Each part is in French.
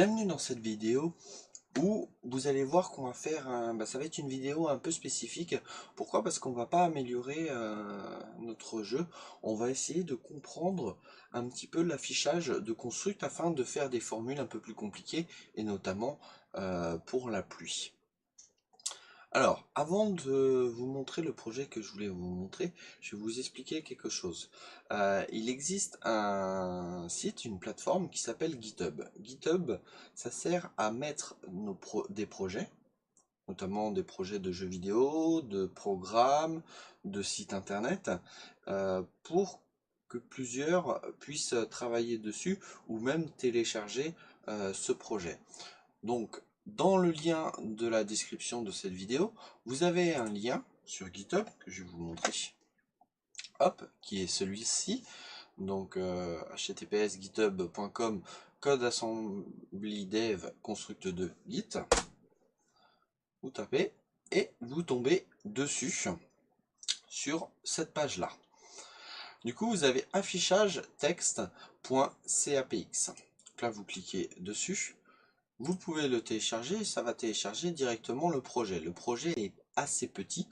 Bienvenue dans cette vidéo où vous allez voir qu'on va faire ça va être une vidéo un peu spécifique. Pourquoi? Parce qu'on va pas améliorer notre jeu, on va essayer de comprendre un petit peu l'affichage de Construct afin de faire des formules un peu plus compliquées et notamment pour la pluie. Alors, avant de vous montrer le projet que je voulais vous montrer, je vais vous expliquer quelque chose. Il existe un site, une plateforme qui s'appelle GitHub. GitHub, ça sert à mettre des projets, notamment des projets de jeux vidéo, de programmes, de sites internet, pour que plusieurs puissent travailler dessus ou même télécharger ce projet. Donc, dans le lien de la description de cette vidéo, vous avez un lien sur GitHub que je vais vous montrer. Hop, qui est celui-ci. Donc, https github.com code assembly dev construct 2 git. Vous tapez et vous tombez dessus sur cette page-là. Du coup, vous avez affichage texte.capx. Donc là, vous cliquez dessus. Vous pouvez le télécharger et ça va télécharger directement le projet. Le projet est assez petit.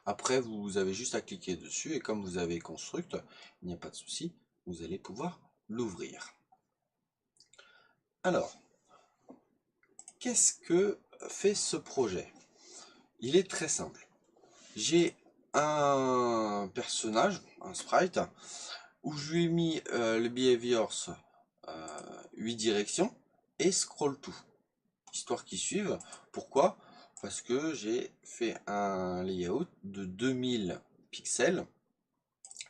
Après, vous avez juste à cliquer dessus et comme vous avez Construct, il n'y a pas de souci, vous allez pouvoir l'ouvrir. Alors, qu'est-ce que fait ce projet? Il est très simple. J'ai un personnage, un sprite, où je lui ai mis le behaviors 8 directions et scroll to. Histoire qu'ils suivent. Pourquoi? Parce que j'ai fait un layout de 2000 pixels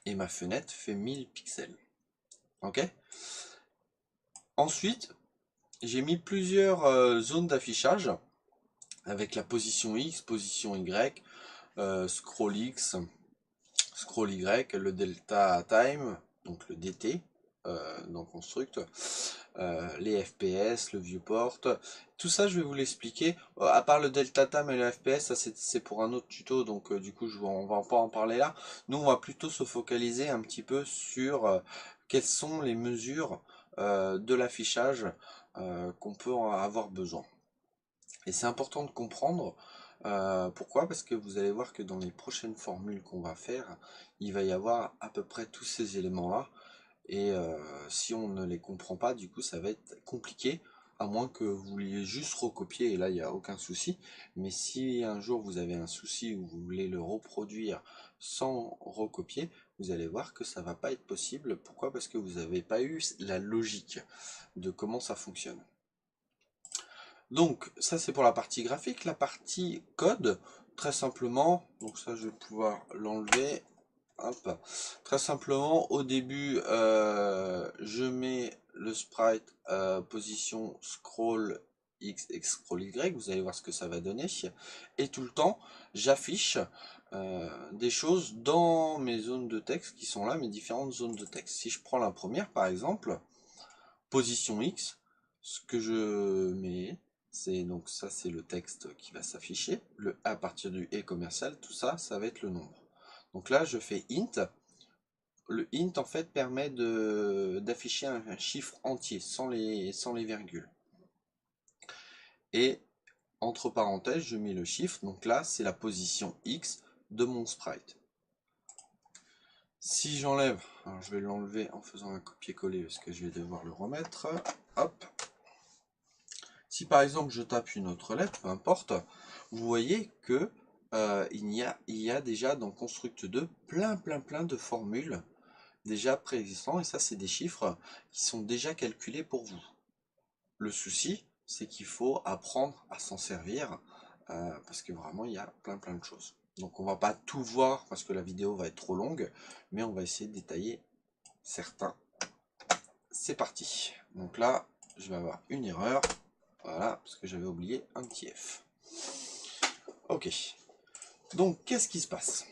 et ma fenêtre fait 1000 pixels. Ok? Ensuite, j'ai mis plusieurs zones d'affichage avec la position X, position Y, scroll X, scroll Y, le delta time, donc le DT dans Construct, les FPS, le viewport, tout ça je vais vous l'expliquer. À part le delta time et le FPS, ça c'est pour un autre tuto, donc du coup on va pas en parler là. Nous on va plutôt se focaliser un petit peu sur quelles sont les mesures de l'affichage qu'on peut en avoir besoin. Et c'est important de comprendre pourquoi, parce que vous allez voir que dans les prochaines formules qu'on va faire, il va y avoir à peu près tous ces éléments là. Et si on ne les comprend pas, du coup ça va être compliqué, à moins que vous vouliez juste recopier, et là il n'y a aucun souci. Mais si un jour vous avez un souci ou vous voulez le reproduire sans recopier, vous allez voir que ça va pas être possible. Pourquoi? Parce que vous n'avez pas eu la logique de comment ça fonctionne. Donc ça c'est pour la partie graphique. La partie code, très simplement, donc ça je vais pouvoir l'enlever. Hop. Très simplement, au début, je mets le sprite position scroll X et scroll Y. Vous allez voir ce que ça va donner. Et tout le temps, j'affiche des choses dans mes zones de texte qui sont là, mes différentes zones de texte. Si je prends la première, par exemple, position X, ce que je mets, c'est donc ça, c'est le texte qui va s'afficher. Le à partir du et commercial, tout ça, ça va être le nombre. Donc là, je fais int. Le int, en fait, permet d'afficher un chiffre entier, sans les virgules. Et, entre parenthèses, je mets le chiffre. Donc là, c'est la position X de mon sprite. Si j'enlève, alors je vais l'enlever en faisant un copier-coller, parce que je vais devoir le remettre. Hop. Si par exemple, je tape une autre lettre, peu importe, vous voyez que il y a déjà dans Construct 2 plein de formules déjà préexistants, et ça c'est des chiffres qui sont déjà calculés pour vous. Le souci, c'est qu'il faut apprendre à s'en servir, parce que vraiment il y a plein de choses. Donc on va pas tout voir parce que la vidéo va être trop longue, mais on va essayer de détailler certains. C'est parti. Donc là, je vais avoir une erreur, voilà, parce que j'avais oublié un petit F. Ok. Donc qu'est-ce qui se passe?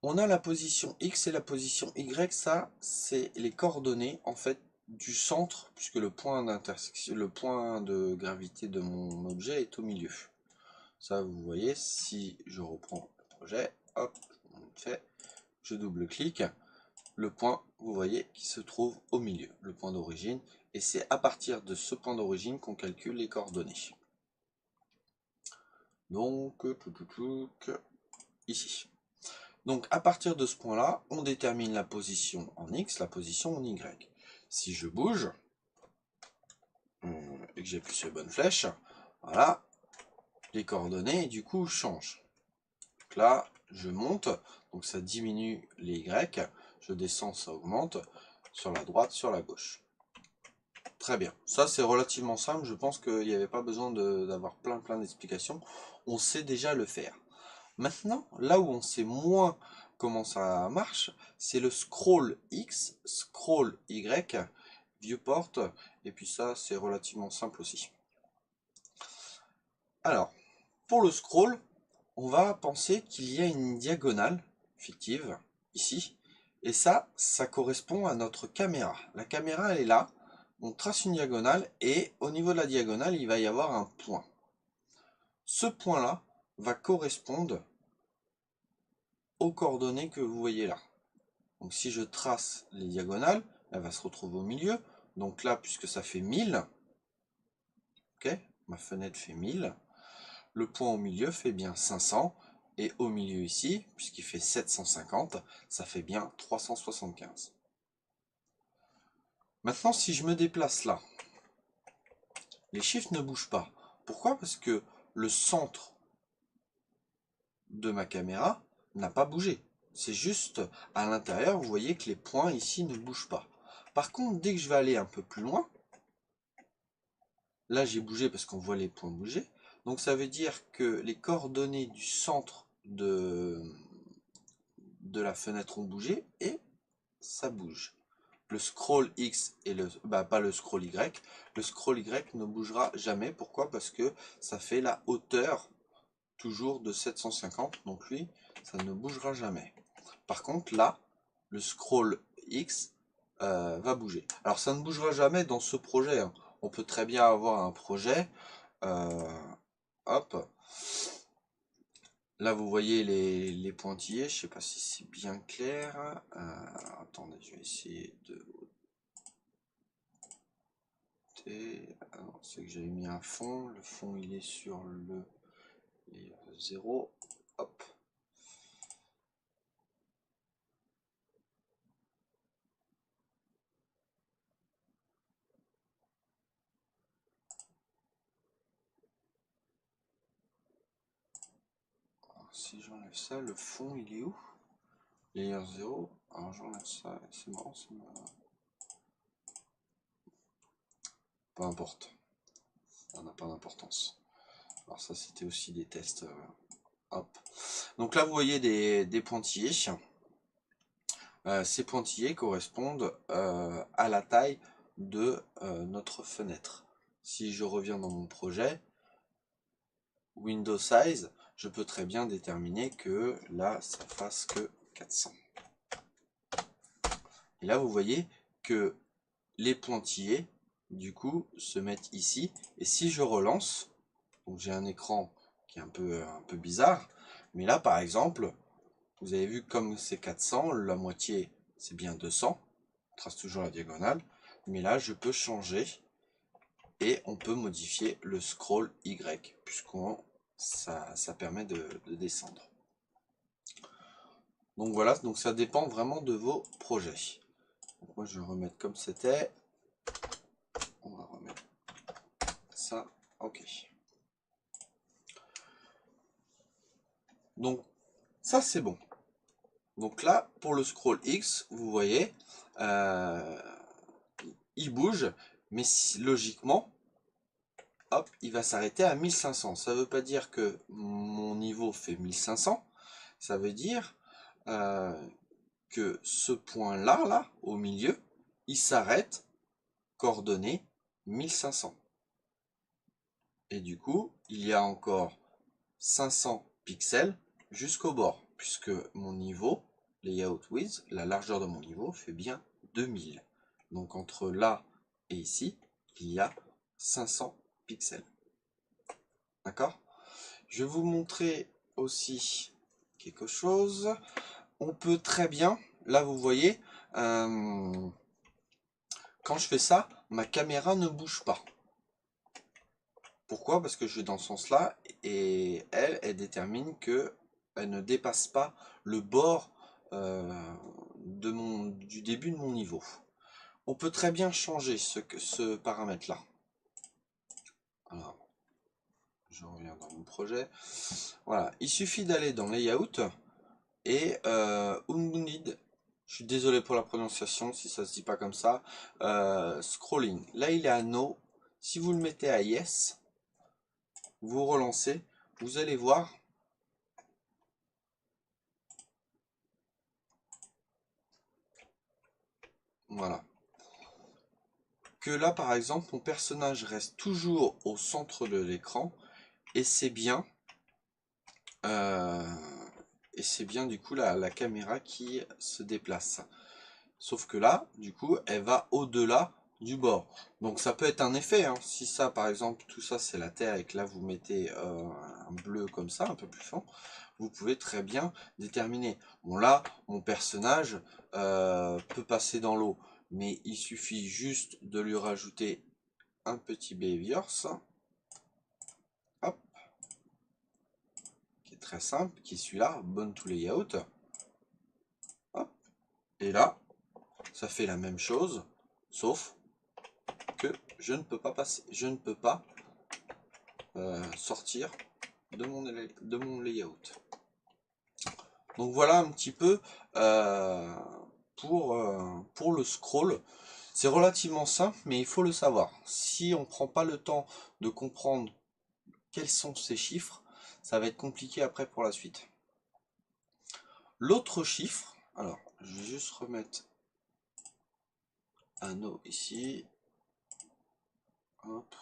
On a la position X et la position Y, ça c'est les coordonnées en fait du centre, puisque le point d'intersection, le point de gravité de mon objet est au milieu. Ça vous voyez, si je reprends le projet, hop, on fait, je double-clique, le point, vous voyez, qui se trouve au milieu, le point d'origine. Et c'est à partir de ce point d'origine qu'on calcule les coordonnées. Donc, ici. Donc, à partir de ce point-là, on détermine la position en X, la position en Y. Si je bouge, et que j'appuie sur la bonne flèche, voilà, les coordonnées, du coup, changent. Donc là, je monte, donc ça diminue les Y, je descends, ça augmente, sur la droite, sur la gauche. Très bien, ça c'est relativement simple, je pense qu'il n'y avait pas besoin d'avoir plein d'explications, on sait déjà le faire. Maintenant, là où on sait moins comment ça marche, c'est le scroll X, scroll Y, viewport, et puis ça c'est relativement simple aussi. Alors, pour le scroll, on va penser qu'il y a une diagonale fictive, ici, et ça correspond à notre caméra. La caméra, elle est là, on trace une diagonale, et au niveau de la diagonale, il va y avoir un point. Ce point-là va correspondre aux coordonnées que vous voyez là. Donc si je trace les diagonales, elle va se retrouver au milieu. Donc là, puisque ça fait 1000, ok, ma fenêtre fait 1000, le point au milieu fait bien 500, et au milieu ici, puisqu'il fait 750, ça fait bien 375. Maintenant, si je me déplace là, les chiffres ne bougent pas. Pourquoi? Parce que le centre de ma caméra n'a pas bougé. C'est juste à l'intérieur, vous voyez que les points ici ne bougent pas. Par contre, dès que je vais aller un peu plus loin, là j'ai bougé parce qu'on voit les points bouger. Donc ça veut dire que les coordonnées du centre de la fenêtre ont bougé et ça bouge. Le scroll X et pas le scroll Y. Le scroll Y ne bougera jamais. Pourquoi? Parce que ça fait la hauteur toujours de 750. Donc lui, ça ne bougera jamais. Par contre, là, le scroll X va bouger. Alors, ça ne bougera jamais dans ce projet. Hein. On peut très bien avoir un projet. Hop. Là, vous voyez les pointillés. Je ne sais pas si c'est bien clair. Attendez, je vais essayer de... C'est que j'avais mis un fond. Le fond, il est sur le 0. Hop. Si j'enlève ça, le fond il est où? Layer 0. Alors j'enlève ça, c'est marrant, peu importe, ça n'a pas d'importance. Alors ça c'était aussi des tests. Hop. Donc là vous voyez des pointillés. Ces pointillés correspondent à la taille de notre fenêtre. Si je reviens dans mon projet, Window Size, je peux très bien déterminer que là ça fasse que 400. Et là vous voyez que les pointillés du coup se mettent ici, et si je relance, donc j'ai un écran qui est un peu bizarre, mais là par exemple vous avez vu comme c'est 400, la moitié c'est bien 200, on trace toujours la diagonale, mais là je peux changer et on peut modifier le scroll Y puisqu'on ça permet de descendre. Donc voilà, donc ça dépend vraiment de vos projets. Donc moi je vais remettre comme c'était. On va remettre ça, ok. Donc ça c'est bon. Donc là pour le scroll X, vous voyez, il bouge, mais logiquement, hop, il va s'arrêter à 1500. Ça ne veut pas dire que mon niveau fait 1500, ça veut dire que ce point-là, là, au milieu, il s'arrête coordonnées 1500. Et du coup, il y a encore 500 pixels jusqu'au bord, puisque mon niveau, layout width, la largeur de mon niveau, fait bien 2000. Donc entre là et ici, il y a 500 pixels. D'accord? Je vais vous montrer aussi quelque chose. On peut très bien, là vous voyez, quand je fais ça, ma caméra ne bouge pas. Pourquoi? Parce que je vais dans ce sens-là et elle détermine que elle ne dépasse pas le bord du début de mon niveau. On peut très bien changer ce paramètre-là. Alors, je reviens dans mon projet. Voilà, il suffit d'aller dans Layout et Unbounded. Je suis désolé pour la prononciation si ça se dit pas comme ça. Scrolling. Là, il est à No. Si vous le mettez à Yes, vous relancez, vous allez voir. Voilà. Que là, par exemple, mon personnage reste toujours au centre de l'écran et c'est bien. Et c'est bien du coup la caméra qui se déplace. Sauf que là, du coup, elle va au-delà du bord. Donc ça peut être un effet. Hein. Si ça, par exemple, tout ça c'est la terre et que là vous mettez un bleu comme ça, un peu plus fin, vous pouvez très bien déterminer. Bon là, mon personnage peut passer dans l'eau, mais il suffit juste de lui rajouter un petit behaviors. Hop, qui est très simple, qui est celui-là, Bound to Layout. Hop, et là, ça fait la même chose, sauf que je ne peux pas passer, je ne peux pas sortir de mon layout. Donc voilà un petit peu pour le scroll. C'est relativement simple, mais il faut le savoir. Si on ne prend pas le temps de comprendre quels sont ces chiffres, ça va être compliqué après pour la suite. L'autre chiffre, alors je vais juste remettre un O ici. Hop.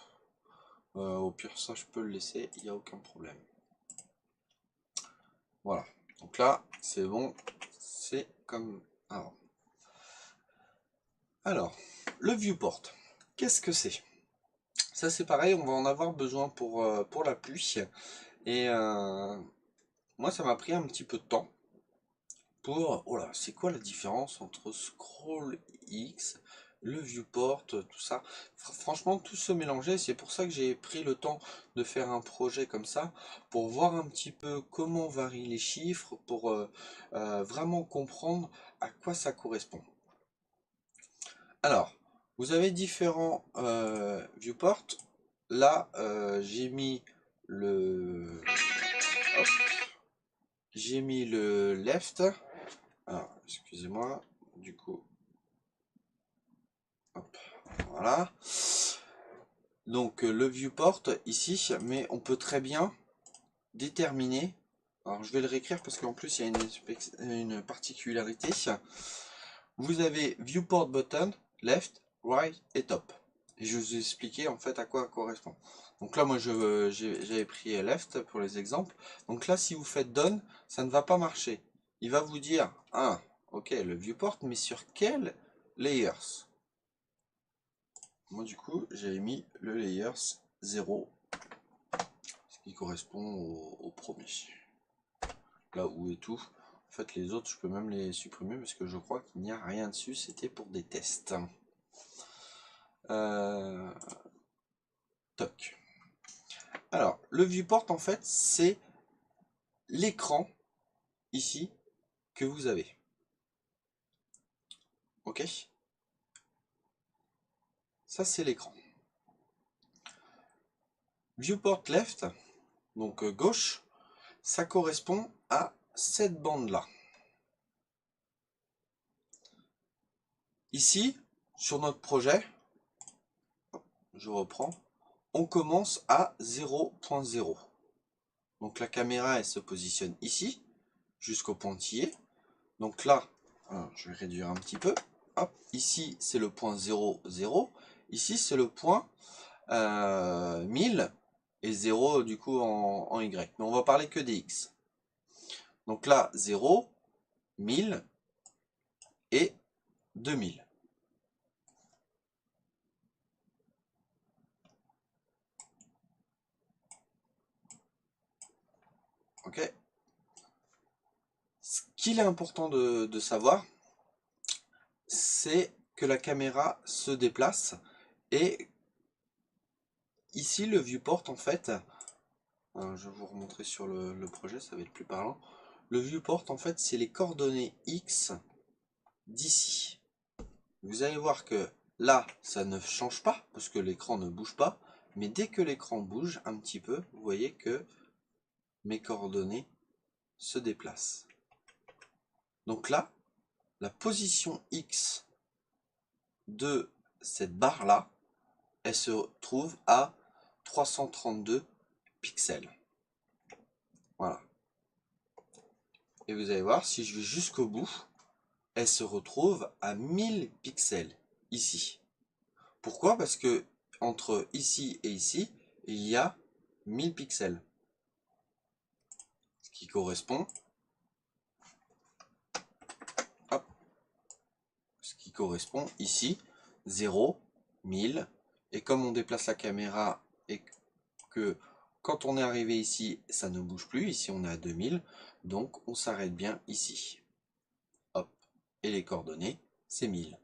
Au pire ça je peux le laisser, il n'y a aucun problème. Voilà, donc là c'est bon, c'est comme avant. Alors, le viewport, qu'est-ce que c'est? Ça c'est pareil, on va en avoir besoin pour la pluie. Et moi ça m'a pris un petit peu de temps pour... Oh là, c'est quoi la différence entre Scroll X, le viewport, tout ça? Franchement, tout se mélangeait, c'est pour ça que j'ai pris le temps de faire un projet comme ça, pour voir un petit peu comment varient les chiffres, pour vraiment comprendre à quoi ça correspond. Alors, vous avez différents viewports. Là, j'ai mis le... hop, j'ai mis le left. Alors, excusez-moi. Du coup, hop, voilà. Donc, le viewport ici, mais on peut très bien déterminer. Alors, je vais le réécrire parce qu'en plus, il y a une particularité. Vous avez viewport button, left, right et top. Et je vais vous expliquer en fait à quoi ça correspond. Donc là, moi, j'avais pris left pour les exemples. Donc là, si vous faites done, ça ne va pas marcher. Il va vous dire, ah, ok, le viewport, mais sur quel layers? Moi, du coup, j'avais mis le layers 0, ce qui correspond au premier. Là où est tout. En fait, les autres, je peux même les supprimer parce que je crois qu'il n'y a rien dessus. C'était pour des tests. Toc. Alors, le viewport, en fait, c'est l'écran, ici, que vous avez. Ok? Ça, c'est l'écran. Viewport left, donc gauche, ça correspond à cette bande-là. Ici, sur notre projet, je reprends, on commence à 0.0. Donc la caméra, elle se positionne ici, jusqu'au pointillé. Donc là, je vais réduire un petit peu. Hop, ici, c'est le point 0, 0. Ici, c'est le point 1000 et 0 du coup en Y. Mais on va parler que des X. Donc là, 0, 1000 et 2000. Ok. Ce qu'il est important de savoir, c'est que la caméra se déplace. Et ici, le viewport, en fait, je vais vous remontrer sur le projet, ça va être plus parlant. Le viewport, en fait, c'est les coordonnées X d'ici. Vous allez voir que là, ça ne change pas, parce que l'écran ne bouge pas. Mais dès que l'écran bouge un petit peu, vous voyez que mes coordonnées se déplacent. Donc là, la position X de cette barre-là, elle se trouve à 332 pixels. Voilà. Et vous allez voir, si je vais jusqu'au bout, elle se retrouve à 1000 pixels, ici. Pourquoi? Parce que entre ici et ici, il y a 1000 pixels. Ce qui correspond, hop, ce qui correspond ici, 0, 1000. Et comme on déplace la caméra et que quand on est arrivé ici, ça ne bouge plus, ici on est à 2000, donc on s'arrête bien ici. Hop, et les coordonnées, c'est 1000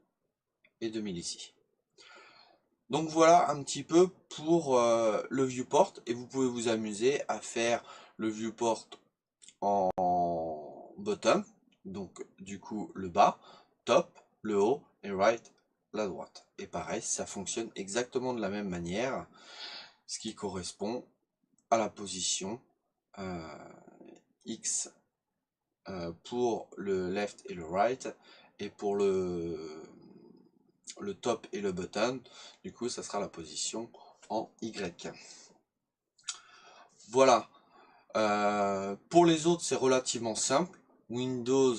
et 2000 ici. Donc voilà un petit peu pour le viewport, et vous pouvez vous amuser à faire le viewport en bottom, donc du coup le bas, top, le haut et right, la droite. Et pareil, ça fonctionne exactement de la même manière, ce qui correspond à la position X pour le left et le right, et pour le top et le bottom, du coup ça sera la position en Y. Voilà. Pour les autres c'est relativement simple. Windows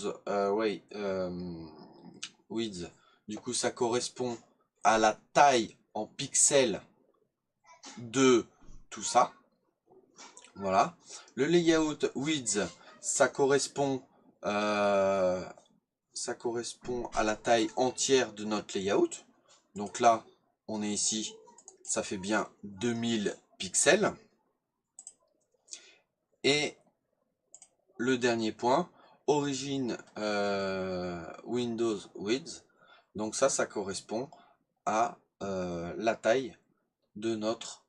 width, du coup ça correspond à la taille en pixels de tout ça. Voilà. Le layout width, ça correspond à la taille entière de notre layout. Donc là, on est ici, ça fait bien 2000 pixels. Et le dernier point, origin Windows width. Donc ça correspond à la taille de notre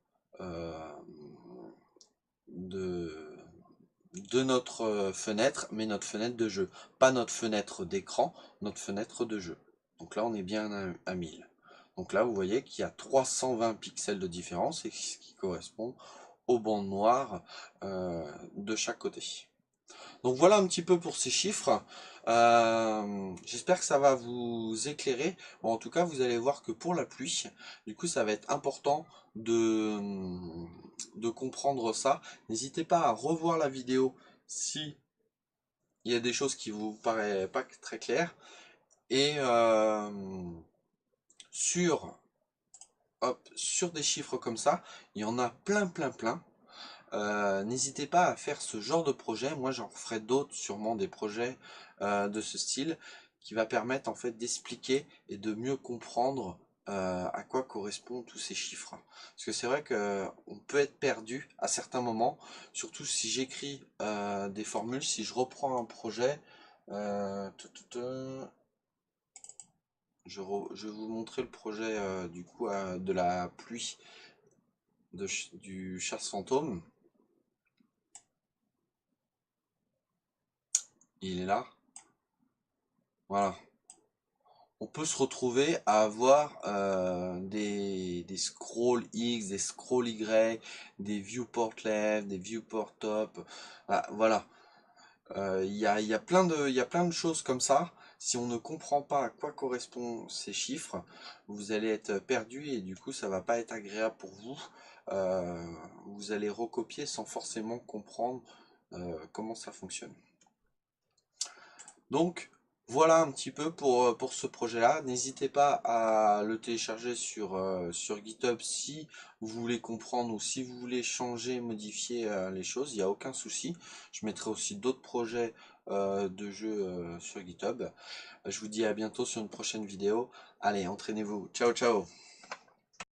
fenêtre, mais notre fenêtre de jeu. Pas notre fenêtre d'écran, notre fenêtre de jeu. Donc là, on est bien à 1000. Donc là, vous voyez qu'il y a 320 pixels de différence, et ce qui correspond aux bandes noires de chaque côté. Donc voilà un petit peu pour ces chiffres. J'espère que ça va vous éclairer. Bon, en tout cas, vous allez voir que pour la pluie, du coup, ça va être important de comprendre ça. N'hésitez pas à revoir la vidéo si il y a des choses qui vous paraissent pas très claires. Et sur des chiffres comme ça, il y en a plein. N'hésitez pas à faire ce genre de projet. Moi j'en ferai d'autres, sûrement des projets de ce style, qui va permettre en fait d'expliquer et de mieux comprendre à quoi correspondent tous ces chiffres. Parce que c'est vrai qu'on peut être perdu à certains moments, surtout si j'écris des formules. Si je reprends un projet, je vais vous montrer le projet du coup de la pluie du chasse fantôme. Il est là. Voilà. On peut se retrouver à avoir des scroll X, des scroll Y, des viewport left, des viewport top. Voilà. Il y a plein de choses comme ça. Si on ne comprend pas à quoi correspondent ces chiffres, vous allez être perdu, et du coup ça va pas être agréable pour vous. Vous allez recopier sans forcément comprendre comment ça fonctionne. Donc voilà un petit peu pour ce projet-là. N'hésitez pas à le télécharger sur GitHub si vous voulez comprendre, ou si vous voulez changer, modifier les choses. Il n'y a aucun souci. Je mettrai aussi d'autres projets de jeux sur GitHub. Je vous dis à bientôt sur une prochaine vidéo. Allez, entraînez-vous. Ciao, ciao.